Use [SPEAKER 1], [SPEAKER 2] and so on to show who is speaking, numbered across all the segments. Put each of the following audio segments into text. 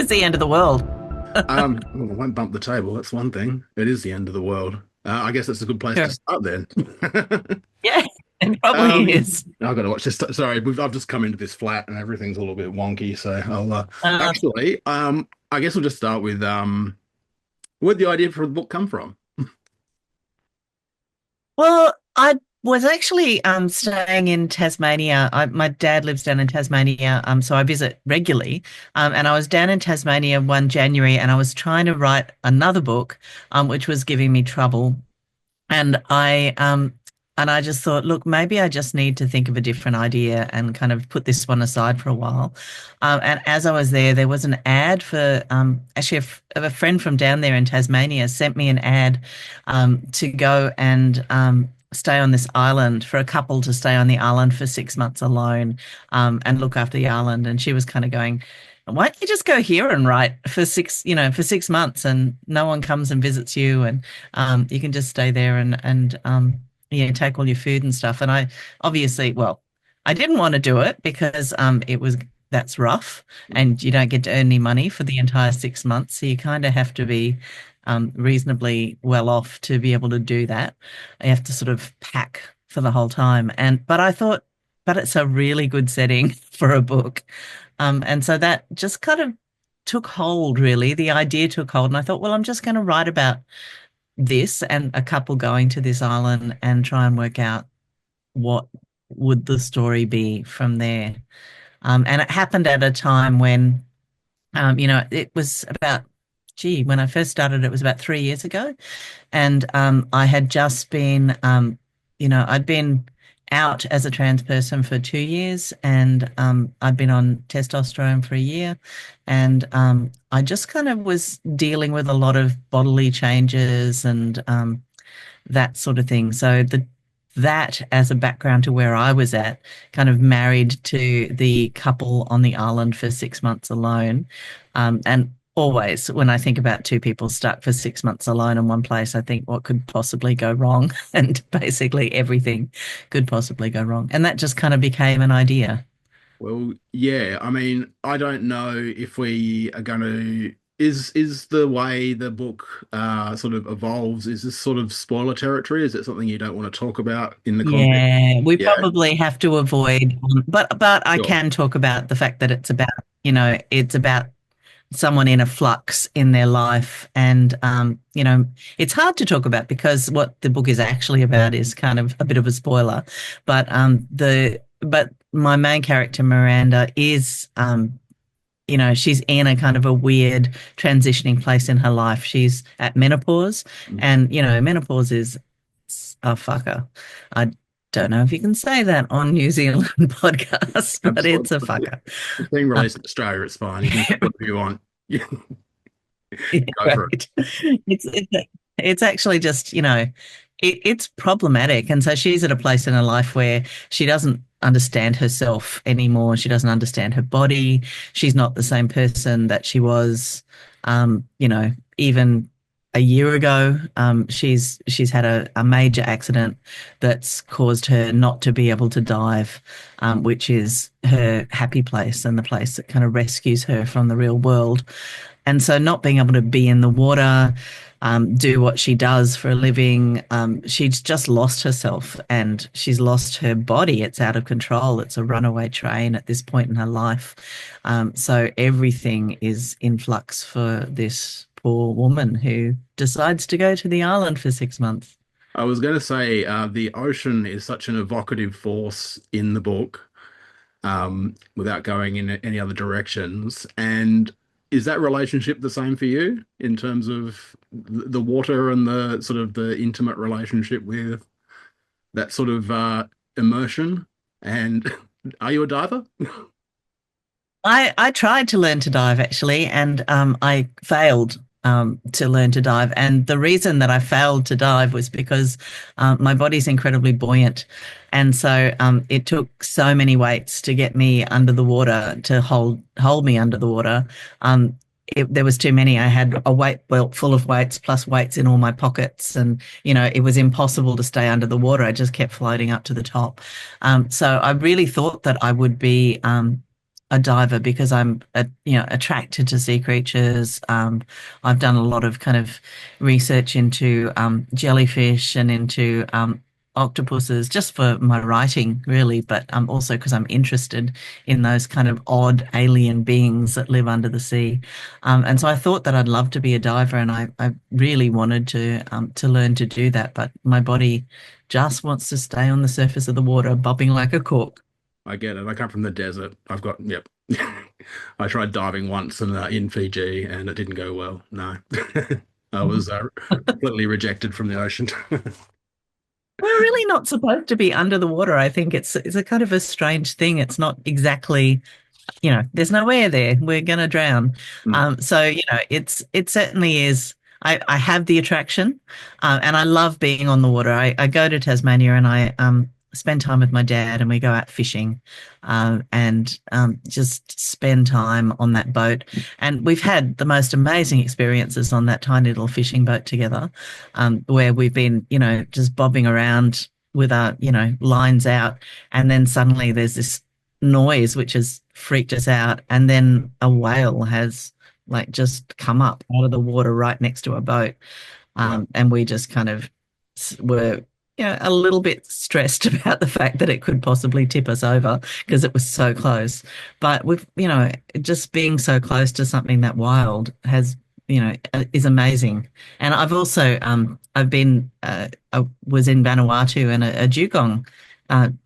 [SPEAKER 1] the end of the world.
[SPEAKER 2] Well, I won't bump the table. That's one thing. It is the end of the world. I guess that's a good place to
[SPEAKER 1] Sure.
[SPEAKER 2] start then.
[SPEAKER 1] Yeah, it probably
[SPEAKER 2] Um,
[SPEAKER 1] is.
[SPEAKER 2] I've got to watch this. Sorry, I've just come into this flat and everything's a little bit wonky. So I'll
[SPEAKER 1] Uh,
[SPEAKER 2] actually, I guess we'll just start with where'd the idea for the book come from?
[SPEAKER 1] well, I was actually staying in Tasmania. My dad lives down in Tasmania, so I visit regularly. And I was down in Tasmania one January, and I was trying to write another book, which was giving me trouble. And I just thought, look, maybe I just need to think of a different idea and kind of put this one aside for a while. And as I was there, there was an ad for actually a friend from down there in Tasmania sent me an ad to go and stay on this island for a couple to stay on the island for 6 months alone and look after the island. And she was kind of going, why don't you just go here and write for for 6 months and no one comes and visits you and you can just stay there and take all your food and stuff. And I obviously, well, I didn't want to do it because that's rough and you don't get to earn any money for the entire 6 months. So you kind of have to be reasonably well off to be able to do that. You have to sort of pack for the whole time. But I thought, but it's a really good setting for a book. And so that just kind of took hold, really. The idea took hold. And I thought, well, I'm just going to write about this and a couple going to this island and try and work out what would the story be from there. And it happened at a time when, it was about, when I first started, it was about 3 years ago. And I had just been, I'd been out as a trans person for 2 years and I'd been on testosterone for a year. And I just kind of was dealing with a lot of bodily changes and that sort of thing. So that as a background to where I was at, kind of married to the couple on the island for 6 months alone. And always, when I think about two people stuck for 6 months alone in one place, I think what could possibly go wrong? And basically everything could possibly go wrong. And that just kind of became an idea.
[SPEAKER 2] Well, yeah, I mean, I don't know if we are going to is the way the book sort of evolves, is this sort of spoiler territory? Is it something you don't want to talk about in the context?
[SPEAKER 1] Yeah, we
[SPEAKER 2] Yeah,
[SPEAKER 1] probably have to avoid, but I
[SPEAKER 2] sure.
[SPEAKER 1] can talk about the fact that it's about someone in a flux in their life. And, it's hard to talk about because what the book is actually about is kind of a bit of a spoiler. But my main character, Miranda, is, she's in a kind of a weird transitioning place in her life. She's at menopause and, menopause is a fucker. I don't know if you can say that on New Zealand podcast, but it's a
[SPEAKER 2] Absolutely.
[SPEAKER 1] fucker.
[SPEAKER 2] It's being
[SPEAKER 1] Uh,
[SPEAKER 2] released in Australia, it's fine. You can say whatever you want. Yeah,
[SPEAKER 1] Yeah,
[SPEAKER 2] go for it.
[SPEAKER 1] right. It's actually just, it's problematic. And so she's at a place in her life where she doesn't understand herself anymore. She doesn't understand her body. She's not the same person that she was, even a year ago. She's had a major accident that's caused her not to be able to dive, which is her happy place and the place that kind of rescues her from the real world. And so not being able to be in the water, do what she does for a living, she's just lost herself and she's lost her body. It's out of control. It's a runaway train at this point in her life. So everything is in flux for this poor woman who decides to go to the island for 6 months.
[SPEAKER 2] I was going to say the ocean is such an evocative force in the book, without going in any other directions. And is that relationship the same for you in terms of the water and the sort of the intimate relationship with that sort of immersion? And are you a diver?
[SPEAKER 1] I tried to learn to dive actually, and I failed to learn to dive. And the reason that I failed to dive was because my body's incredibly buoyant, and so it took so many weights to get me under the water to hold me under the water. There was too many. I had a weight belt full of weights plus weights in all my pockets, and it was impossible to stay under the water. I just kept floating up to the top. So I really thought that I would be a diver because I'm attracted to sea creatures. I've done a lot of kind of research into jellyfish and into octopuses just for my writing, really, but also because I'm interested in those kind of odd alien beings that live under the sea. And so I thought that I'd love to be a diver, and I really wanted to learn to do that, but my body just wants to stay on the surface of the water, bobbing like a cork.
[SPEAKER 2] I get it. I come from the desert. I've got, yep. I tried diving once in Fiji and it didn't go well. No. I was completely rejected from the ocean.
[SPEAKER 1] We're really not supposed to be under the water. I think it's a kind of a strange thing. It's not exactly, there's no air there. We're gonna drown.
[SPEAKER 2] Mm.
[SPEAKER 1] So it certainly is. I have the attraction, and I love being on the water. I go to Tasmania and I spend time with my dad, and we go out fishing, and just spend time on that boat. And we've had the most amazing experiences on that tiny little fishing boat together, where we've been, just bobbing around with our, lines out, and then suddenly there's this noise which has freaked us out, and then a whale has like just come up out of the water right next to a boat,
[SPEAKER 2] Wow.
[SPEAKER 1] and we just kind of were a little bit stressed about the fact that it could possibly tip us over because it was so close. But with just being so close to something that wild has is amazing. And I've also I've been I was in Vanuatu, and a dugong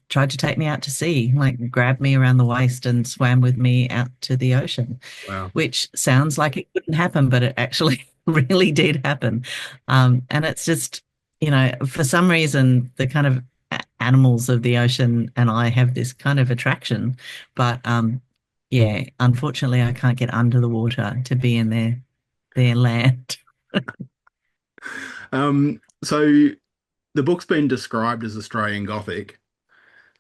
[SPEAKER 1] tried to take me out to sea, like grabbed me around the waist and swam with me out to the ocean,
[SPEAKER 2] Wow.
[SPEAKER 1] which sounds like it couldn't happen, but it actually really did happen. And it's just, for some reason, the kind of animals of the ocean and I have this kind of attraction. But yeah, unfortunately, I can't get under the water to be in their land.
[SPEAKER 2] So the book's been described as Australian Gothic,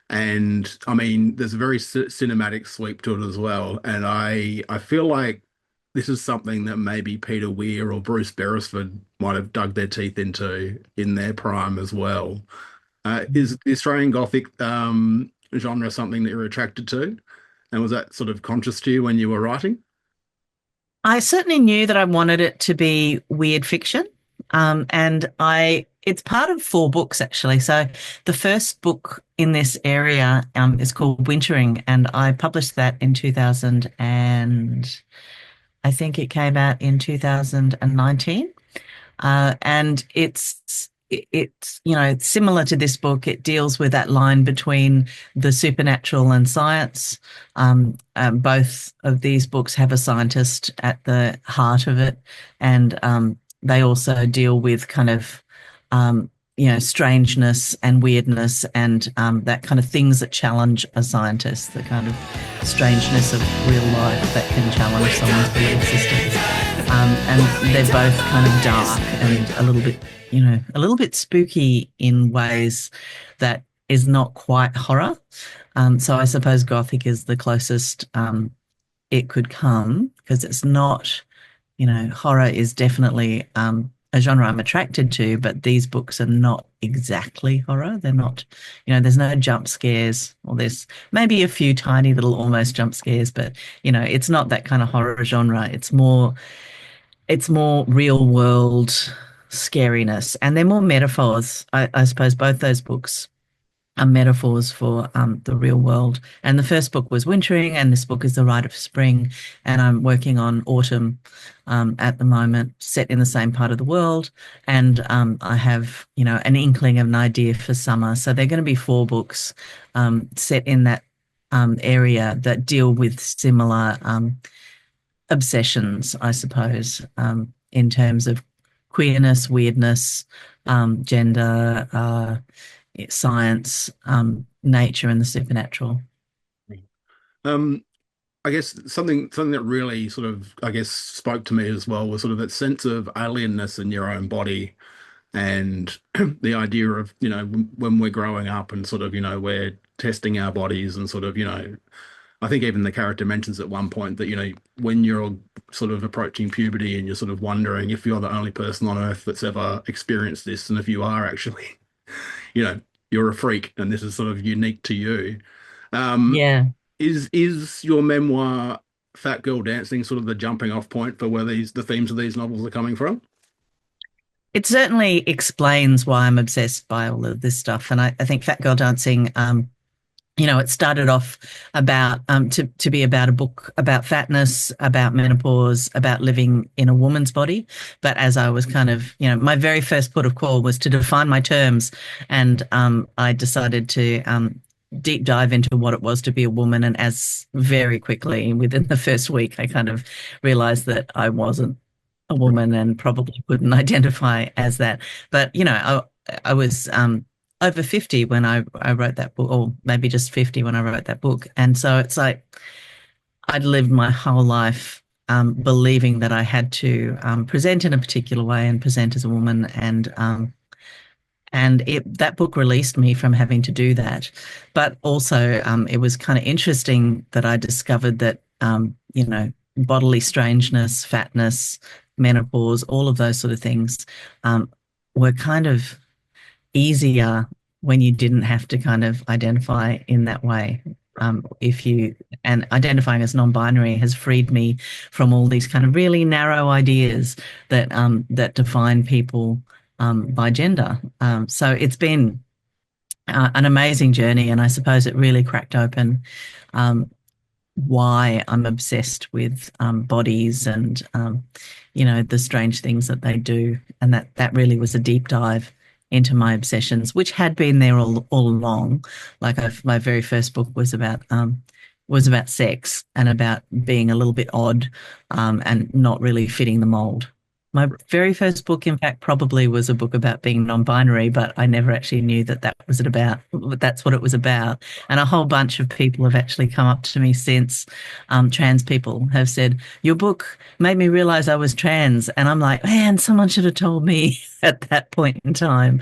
[SPEAKER 2] and I mean, there's a very cinematic sweep to it as well. And I feel like this is something that maybe Peter Weir or Bruce Beresford might have dug their teeth into in their prime as well. Is the Australian Gothic genre something that you're attracted to? And was that sort of conscious to you when you were writing?
[SPEAKER 1] I certainly knew that I wanted it to be weird fiction. And it's part of four books actually. So the first book in this area is called Wintering, and I published that in 2000, and I think it came out in 2019. And it's similar to this book. It deals with that line between the supernatural and science. Both of these books have a scientist at the heart of it, and they also deal with kind of strangeness and weirdness, and that kind of things that challenge a scientist, the kind of strangeness of real life that can challenge someone's belief systems. And they're both kind of dark and a little bit spooky in ways that is not quite horror. So I suppose Gothic is the closest it could come, because it's not, horror is definitely a genre I'm attracted to, but these books are not exactly horror. They're not, there's no jump scares, or there's maybe a few tiny little almost jump scares, but it's not that kind of horror genre. It's more real world scariness, and they're more metaphors. I suppose both those books are metaphors for the real world. And the first book was Wintering, and this book is The Rite of Spring. And I'm working on Autumn at the moment, set in the same part of the world. And I have, an inkling of an idea for summer. So they're going to be four books set in that area that deal with similar obsessions, I suppose, in terms of queerness, weirdness, gender, science, nature, and the supernatural.
[SPEAKER 2] Um, I guess something that really sort of, I guess, spoke to me as well was sort of that sense of alienness in your own body, and the idea of, when we're growing up and sort of, we're testing our bodies and sort of, I think even the character mentions at one point that, when you're sort of approaching puberty and you're sort of wondering if you're the only person on earth that's ever experienced this, and if you are actually, you know, you're a freak and this is sort of unique to you. Um,
[SPEAKER 1] Yeah.
[SPEAKER 2] Is your memoir Fat Girl Dancing sort of the jumping off point for where the themes of these novels are coming from?
[SPEAKER 1] It certainly explains why I'm obsessed by all of this stuff. And I think Fat Girl Dancing, it started off about to be about a book about fatness, about menopause, about living in a woman's body. But as I was kind of, my very first port of call was to define my terms, and I decided to deep dive into what it was to be a woman. And as very quickly within the first week, I kind of realized that I wasn't a woman and probably couldn't identify as that. But I was over 50 when I wrote that book, or maybe just 50 when I wrote that book. And so it's like I'd lived my whole life believing that I had to present in a particular way and present as a woman. And that book released me from having to do that. But also it was kind of interesting that I discovered that, bodily strangeness, fatness, menopause, all of those sort of things were kind of easier when you didn't have to kind of identify in that way. And identifying as non-binary has freed me from all these kind of really narrow ideas that define people by gender. So it's been an amazing journey, and I suppose it really cracked open why I'm obsessed with bodies and the strange things that they do, and that really was a deep dive into my obsessions, which had been there all along. Like my very first book was about sex and about being a little bit odd and not really fitting the mold. My very first book, in fact, probably was a book about being non-binary, but I never actually knew that's what it was about. And a whole bunch of people have actually come up to me since, trans people have said, your book made me realize I was trans. And I'm like, man, someone should have told me at that point in time,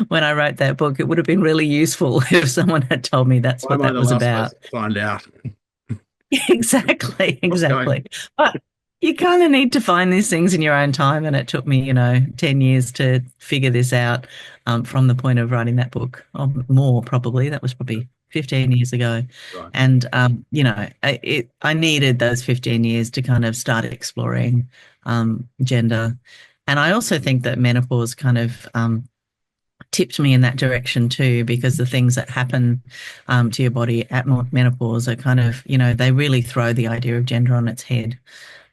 [SPEAKER 1] when I wrote that book. It would have been really useful if someone had told me that's
[SPEAKER 2] Why
[SPEAKER 1] what
[SPEAKER 2] am I
[SPEAKER 1] that
[SPEAKER 2] the
[SPEAKER 1] was
[SPEAKER 2] last
[SPEAKER 1] about.
[SPEAKER 2] person to find out?
[SPEAKER 1] Exactly, exactly. But you kind of need to find these things in your own time. And it took me, 10 years to figure this out from the point of writing that book, or more probably. That was probably 15 years ago.
[SPEAKER 2] Right.
[SPEAKER 1] And, I needed those 15 years to kind of start exploring gender. And I also think that menopause kind of tipped me in that direction too, because the things that happen to your body at menopause are kind of, they really throw the idea of gender on its head.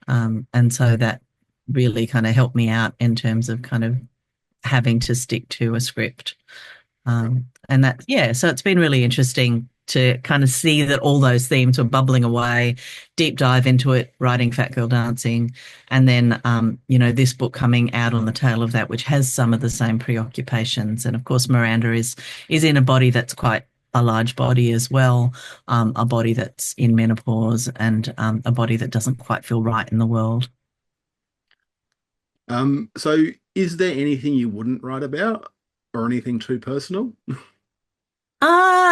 [SPEAKER 1] And so that really kind of helped me out in terms of kind of having to stick to a script. So it's been really interesting to kind of see that all those themes were bubbling away, deep dive into it, writing Fat Girl Dancing, and then, this book coming out on the tail of that, which has some of the same preoccupations. And of course, Miranda is in a body that's quite a large body as well, a body that's in menopause, and a body that doesn't quite feel right in the world.
[SPEAKER 2] So is there anything you wouldn't write about or anything too personal?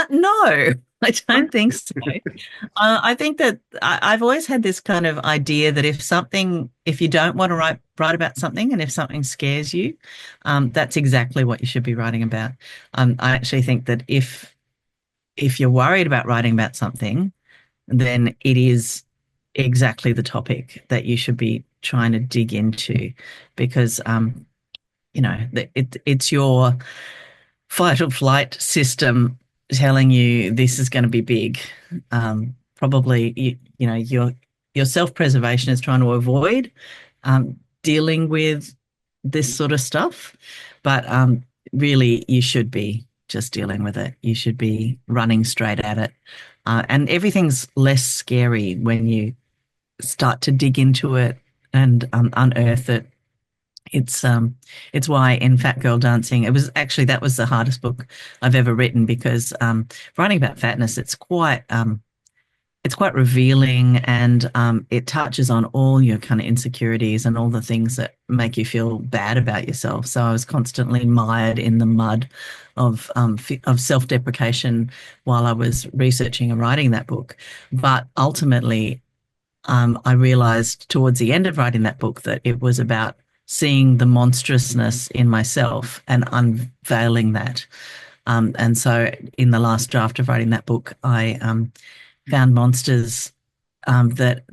[SPEAKER 1] No, I don't think so. I think that I've always had this kind of idea that if you don't want to write about something, and if something scares you, that's exactly what you should be writing about. I actually think that if you're worried about writing about something, then it is exactly the topic that you should be trying to dig into, because it's your fight or flight system telling you this is going to be big. Probably your self-preservation is trying to avoid dealing with this sort of stuff, but really you should be just dealing with it. You should be running straight at it. And everything's less scary when you start to dig into it and unearth it. It's why in Fat Girl Dancing, that was the hardest book I've ever written, because writing about fatness, it's quite revealing, and it touches on all your kind of insecurities and all the things that make you feel bad about yourself. So I was constantly mired in the mud of self-deprecation while I was researching and writing that book. But ultimately, I realized towards the end of writing that book that it was about seeing the monstrousness in myself and unveiling that. And so in the last draft of writing that book, I found monsters, that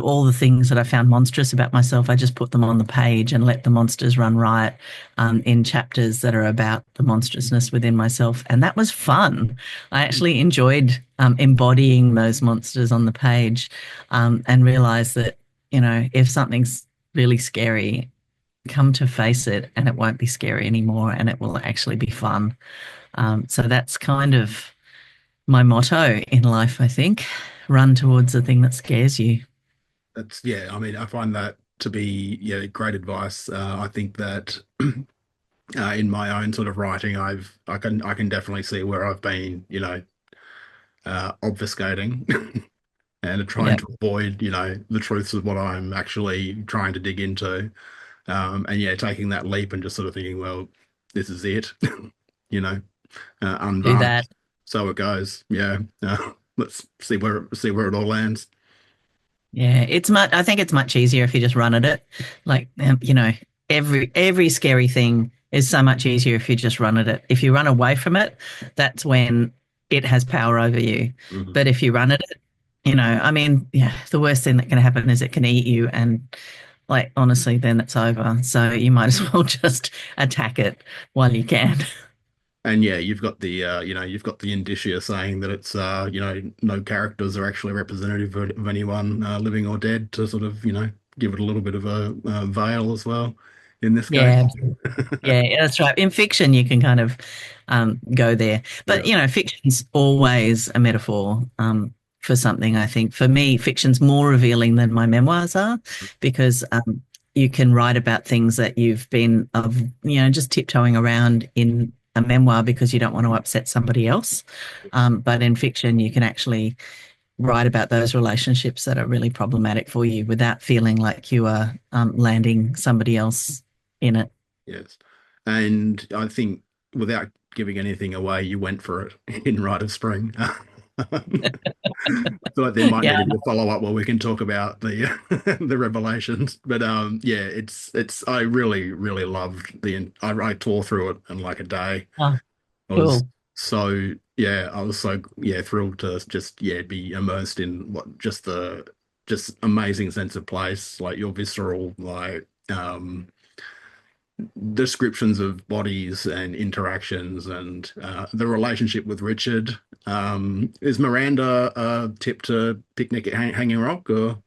[SPEAKER 1] all the things that I found monstrous about myself, I just put them on the page and let the monsters run riot in chapters that are about the monstrousness within myself. And that was fun. I actually enjoyed embodying those monsters on the page, and realized that, if something's really scary, come to face it and it won't be scary anymore and it will actually be fun. So that's kind of my motto in life, I think. Run towards the thing that scares you.
[SPEAKER 2] That's yeah. I mean, I find that to be yeah great advice. I think that in my own sort of writing, I can definitely see where I've been, obfuscating and trying
[SPEAKER 1] Yeah.
[SPEAKER 2] to avoid, the truths of what I'm actually trying to dig into. And yeah, taking that leap and just sort of thinking, well, this is it, you know,
[SPEAKER 1] Do that.
[SPEAKER 2] unvarnished. So it goes. Yeah. Let's see where it all lands.
[SPEAKER 1] Yeah, I think it's much easier if you just run at it. Like, every scary thing is so much easier if you just run at it. If you run away from it, that's when it has power over you.
[SPEAKER 2] Mhm.
[SPEAKER 1] But if you run at it, I mean, yeah, the worst thing that can happen is it can eat you, and like honestly, then it's over. So you might as well just attack it while you can.
[SPEAKER 2] And yeah, you've got the indicia saying that it's no characters are actually representative of anyone living or dead to sort of give it a little bit of a veil as well in this case.
[SPEAKER 1] Yeah, yeah, that's right. In fiction, you can kind of go there, but
[SPEAKER 2] Yeah.
[SPEAKER 1] fiction's always a metaphor for something. I think for me, fiction's more revealing than my memoirs are, because you can write about things that you've been just tiptoeing around in a memoir because you don't want to upset somebody else. But in fiction, you can actually write about those relationships that are really problematic for you without feeling like you are landing somebody else in it.
[SPEAKER 2] Yes. And I think without giving anything away, you went for it in Rite of Spring. I feel like there might need
[SPEAKER 1] Yeah.
[SPEAKER 2] to be a follow-up where we can talk about the the revelations. But yeah, it's I really, really loved I tore through it in like a day.
[SPEAKER 1] Oh,
[SPEAKER 2] I was
[SPEAKER 1] cool.
[SPEAKER 2] so yeah, I was so yeah, thrilled to just yeah, be immersed in what just amazing sense of place, like your visceral descriptions of bodies and interactions and the relationship with Richard. Is Miranda a tip to picnic at Hanging Rock or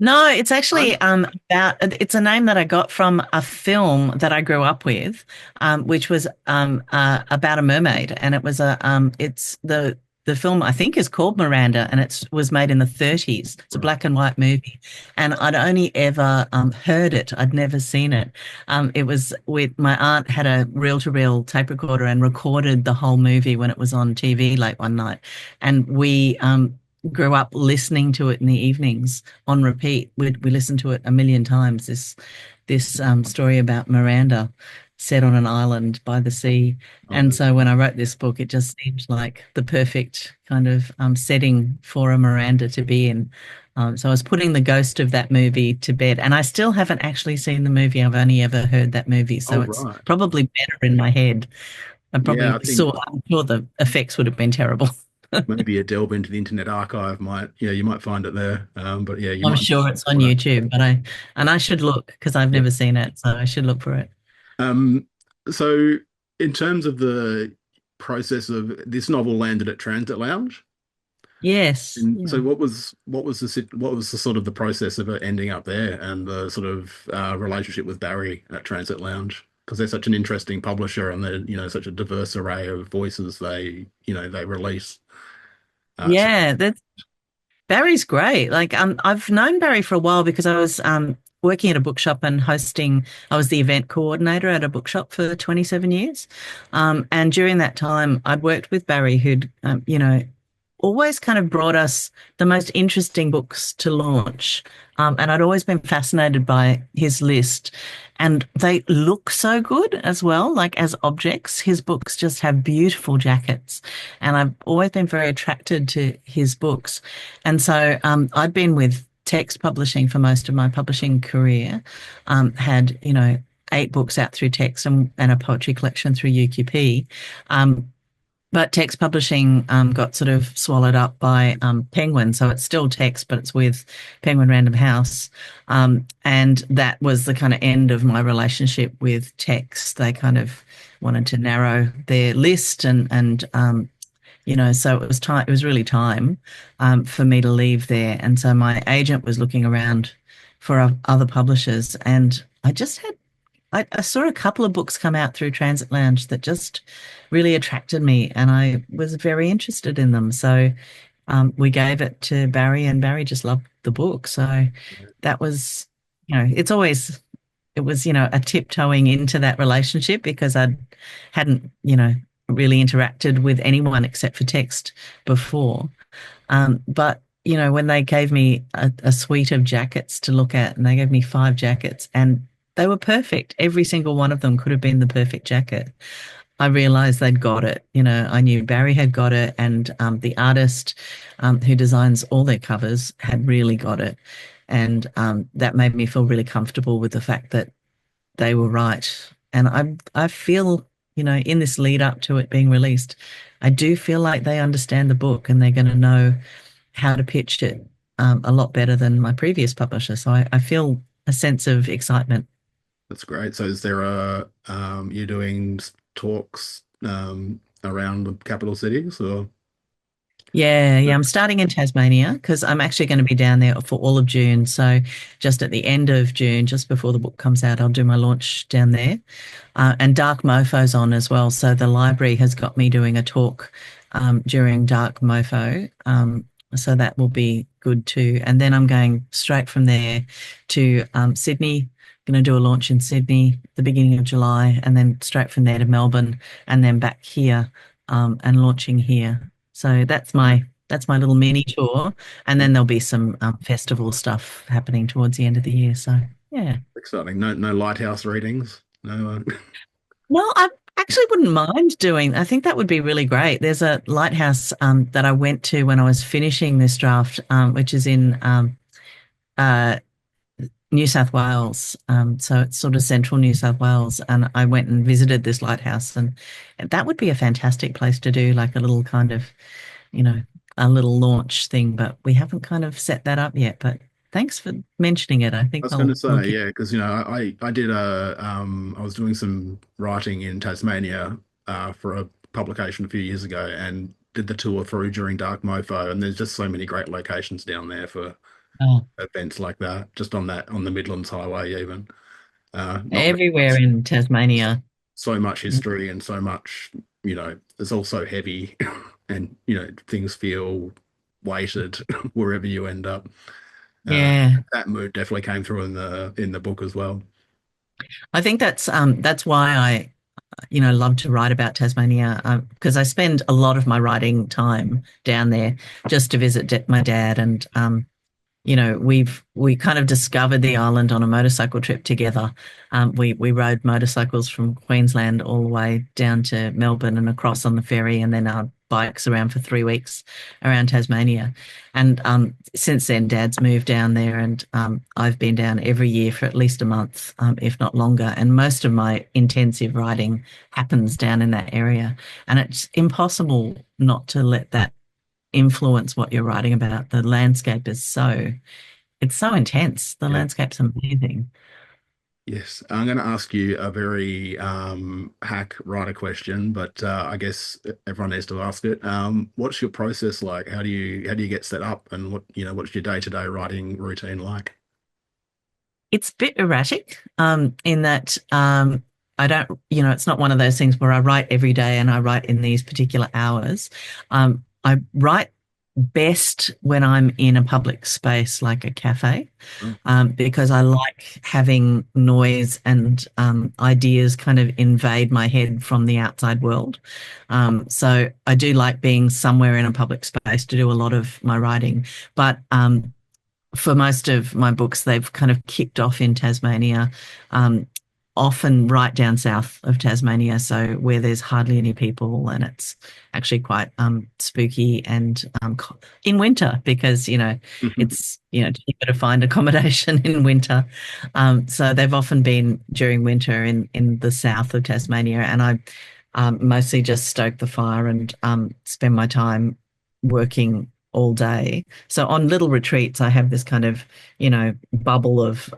[SPEAKER 1] No, it's
[SPEAKER 2] no?
[SPEAKER 1] actually it's a name that I got from a film that I grew up with, which was about a mermaid, and it's the film I think is called Miranda, and it was made in the 30s. It's a
[SPEAKER 2] Right.
[SPEAKER 1] black and white movie, and I'd only ever heard it. I'd never seen it. It was with my aunt had a reel-to-reel tape recorder and recorded the whole movie when it was on TV late one night, and we grew up listening to it in the evenings on repeat. We listened to it a million times. This story about Miranda, set on an island by the sea. And
[SPEAKER 2] Oh,
[SPEAKER 1] so when I wrote this book, it just seemed like the perfect kind of setting for a Miranda to be in. So I was putting the ghost of that movie to bed, and I still haven't actually seen the movie. I've only ever heard that movie,
[SPEAKER 2] oh
[SPEAKER 1] so it's
[SPEAKER 2] right.
[SPEAKER 1] probably better in my head.
[SPEAKER 2] Yeah, I think
[SPEAKER 1] I'm sure the effects would have been terrible.
[SPEAKER 2] maybe a delve into the Internet Archive might, yeah, you might find it there. But yeah, you
[SPEAKER 1] I'm
[SPEAKER 2] might
[SPEAKER 1] sure it's on
[SPEAKER 2] for that.
[SPEAKER 1] YouTube, I should look because I've
[SPEAKER 2] Yeah.
[SPEAKER 1] never seen it, so I should look for it.
[SPEAKER 2] Um, so in terms of the process of this novel landed at Transit Lounge.
[SPEAKER 1] Yes,
[SPEAKER 2] And
[SPEAKER 1] yeah.
[SPEAKER 2] so what was the sort of the process of it ending up there and the sort of relationship with Barry at Transit Lounge? Because they're such an interesting publisher and they're, such a diverse array of voices they release. So
[SPEAKER 1] Yeah, that's Barry's great. Like, I've known Barry for a while because I was working at a bookshop and I was the event coordinator at a bookshop for 27 years. And during that time, I'd worked with Barry, who'd, always kind of brought us the most interesting books to launch. And I'd always been fascinated by his list. And they look so good as well, like as objects. His books just have beautiful jackets. And I've always been very attracted to his books. And so I'd been with text publishing for most of my publishing career, had, 8 books out through text and a poetry collection through UQP. Um, But text publishing got sort of swallowed up by Penguin. So it's still text, but it's with Penguin Random House. And that was the kind of end of my relationship with text. They kind of wanted to narrow their list and so it was time, it was really time for me to leave there. And so my agent was looking around for other publishers. And I saw a couple of books come out through Transit Lounge that just really attracted me, and I was very interested in them. So we gave it to Barry, and Barry just loved the book. So that was, it was, a tiptoeing into that relationship because I hadn't, really interacted with anyone except for text before. But when they gave me a suite of jackets to look at, and they gave me 5 jackets, and they were perfect. Every single one of them could have been the perfect jacket. I realized they'd got it. I knew Barry had got it, and the artist who designs all their covers had really got it. And that made me feel really comfortable with the fact that they were right. And I feel, in this lead up to it being released, I do feel like they understand the book and they're going to know how to pitch it a lot better than my previous publisher. So I feel a sense of excitement.
[SPEAKER 2] That's great. So is there you're doing talks around the capital cities or?
[SPEAKER 1] Yeah, yeah. I'm starting in Tasmania because I'm actually going to be down there for all of June. So just at the end of June, just before the book comes out, I'll do my launch down there. And Dark Mofo's on as well. So the library has got me doing a talk during Dark Mofo. So that will be good too. And then I'm going straight from there to Sydney. Going to do a launch in Sydney the beginning of July, and then straight from there to Melbourne, and then back here and launching here. So that's my little mini tour, and then there'll be some festival stuff happening towards the end of the year. So yeah,
[SPEAKER 2] Exciting. No lighthouse readings. No.
[SPEAKER 1] well, I actually wouldn't mind doing. I think that would be really great. There's a lighthouse that I went to when I was finishing this draft, which is in uh, New South Wales. So it's sort of central New South Wales. And I went and visited this lighthouse, and that would be a fantastic place to do like a little kind of, a little launch thing. But we haven't kind of set that up yet. But thanks for mentioning it. I
[SPEAKER 2] I
[SPEAKER 1] think
[SPEAKER 2] was going to
[SPEAKER 1] I'll
[SPEAKER 2] say, yeah, because I did I was doing some writing in Tasmania for a publication a few years ago, and did the tour through during Dark Mofo, and there's just so many great locations down there for
[SPEAKER 1] oh,
[SPEAKER 2] events like that, just on the Midlands Highway even. Not really
[SPEAKER 1] everywhere in Tasmania.
[SPEAKER 2] so much history and so much, it's also heavy, and things feel weighted wherever you end up. Uh,
[SPEAKER 1] Yeah.
[SPEAKER 2] that mood definitely came through in the book as well.
[SPEAKER 1] I think that's why I love to write about Tasmania because I spend a lot of my writing time down there just to visit my dad. And we kind of discovered the island on a motorcycle trip together. We rode motorcycles from Queensland all the way down to Melbourne and across on the ferry, and then our bikes around for 3 weeks around Tasmania. And since then, Dad's moved down there, and I've been down every year for at least a month, if not longer. And most of my intensive writing happens down in that area, and it's impossible not to let that influence what you're writing about. The landscape is it's so intense. The
[SPEAKER 2] Yeah.
[SPEAKER 1] landscape's amazing.
[SPEAKER 2] Yes, I'm going to ask you a very hack writer question, but I guess everyone needs to ask it. What's your process like? How do you get set up, and what's your day-to-day writing routine like?
[SPEAKER 1] It's a bit erratic in that I don't, it's not one of those things where I write every day and I write in these particular hours. I write best when I'm in a public space like a cafe,
[SPEAKER 2] Oh,
[SPEAKER 1] because I like having noise and ideas kind of invade my head from the outside world. So I do like being somewhere in a public space to do a lot of my writing. But for most of my books, they've kind of kicked off in Tasmania, often right down south of Tasmania, so where there's hardly any people, and it's actually quite spooky and in winter because it's cheaper to find accommodation in winter. So they've often been during winter in the south of Tasmania, and mostly just stoke the fire and spend my time working all day. So on little retreats, I have this kind of, bubble of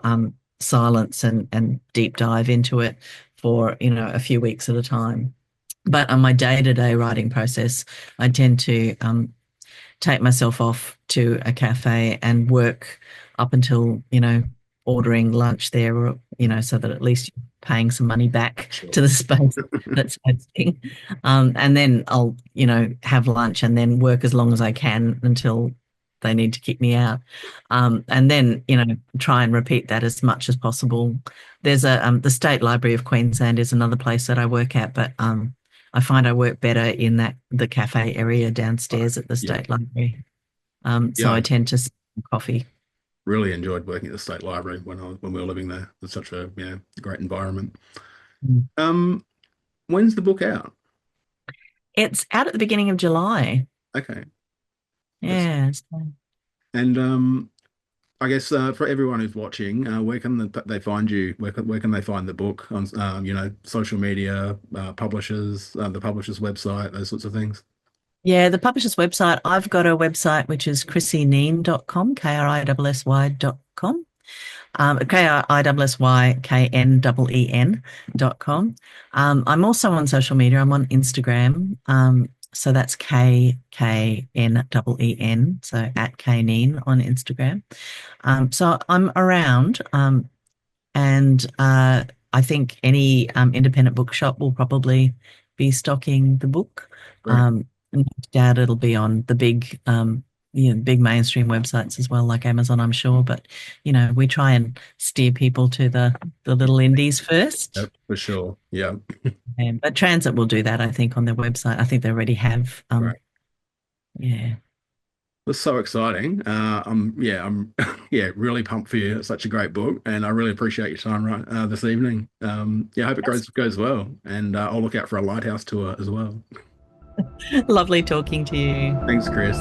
[SPEAKER 1] silence and deep dive into it for, a few weeks at a time. But on my day-to-day writing process, I tend to take myself off to a cafe and work up until, ordering lunch there, or, so that at least you're paying some money back to
[SPEAKER 2] Sure.
[SPEAKER 1] the space that's hosting. And then I'll, have lunch and then work as long as I can until they need to kick me out. And then, try and repeat that as much as possible. There's the State Library of Queensland is another place that I work at, but I find I work better in the cafe area
[SPEAKER 2] Right.
[SPEAKER 1] downstairs at the
[SPEAKER 2] Yeah.
[SPEAKER 1] State Library. So
[SPEAKER 2] Yeah.
[SPEAKER 1] I tend to sip coffee.
[SPEAKER 2] Really enjoyed working at the State Library when we were living there. It's such a great environment.
[SPEAKER 1] Mm.
[SPEAKER 2] Um, when's the book out?
[SPEAKER 1] It's out at the beginning of July.
[SPEAKER 2] Okay, that's
[SPEAKER 1] Yeah. So
[SPEAKER 2] and I guess for everyone who's watching, where can they find you? Where can they find the book on social media, publishers, the publisher's website, those sorts of things?
[SPEAKER 1] yeah, the publisher's website, I've got a website which is chrissykneen.com, KRISSY.com. KRISSYKNEEN.com. I'm also on social media. I'm on Instagram. So that's KKNEEN. So at Kneen on Instagram. So I'm around. And I think any independent bookshop will probably be stocking the book.
[SPEAKER 2] Great.
[SPEAKER 1] And no doubt it'll be on the big, big mainstream websites as well, like Amazon, I'm sure. But we try and steer people to the little indies first.
[SPEAKER 2] Yep, for sure. Yeah.
[SPEAKER 1] But Transit will do that, I think, on their website. I think they already have.
[SPEAKER 2] Great.
[SPEAKER 1] Yeah.
[SPEAKER 2] That's so exciting. I'm yeah, really pumped for you. It's such a great book, and I really appreciate your time right this evening. Yeah, I hope it goes well, and I'll look out for a lighthouse tour as well.
[SPEAKER 1] Lovely talking to you.
[SPEAKER 2] Thanks, Chris.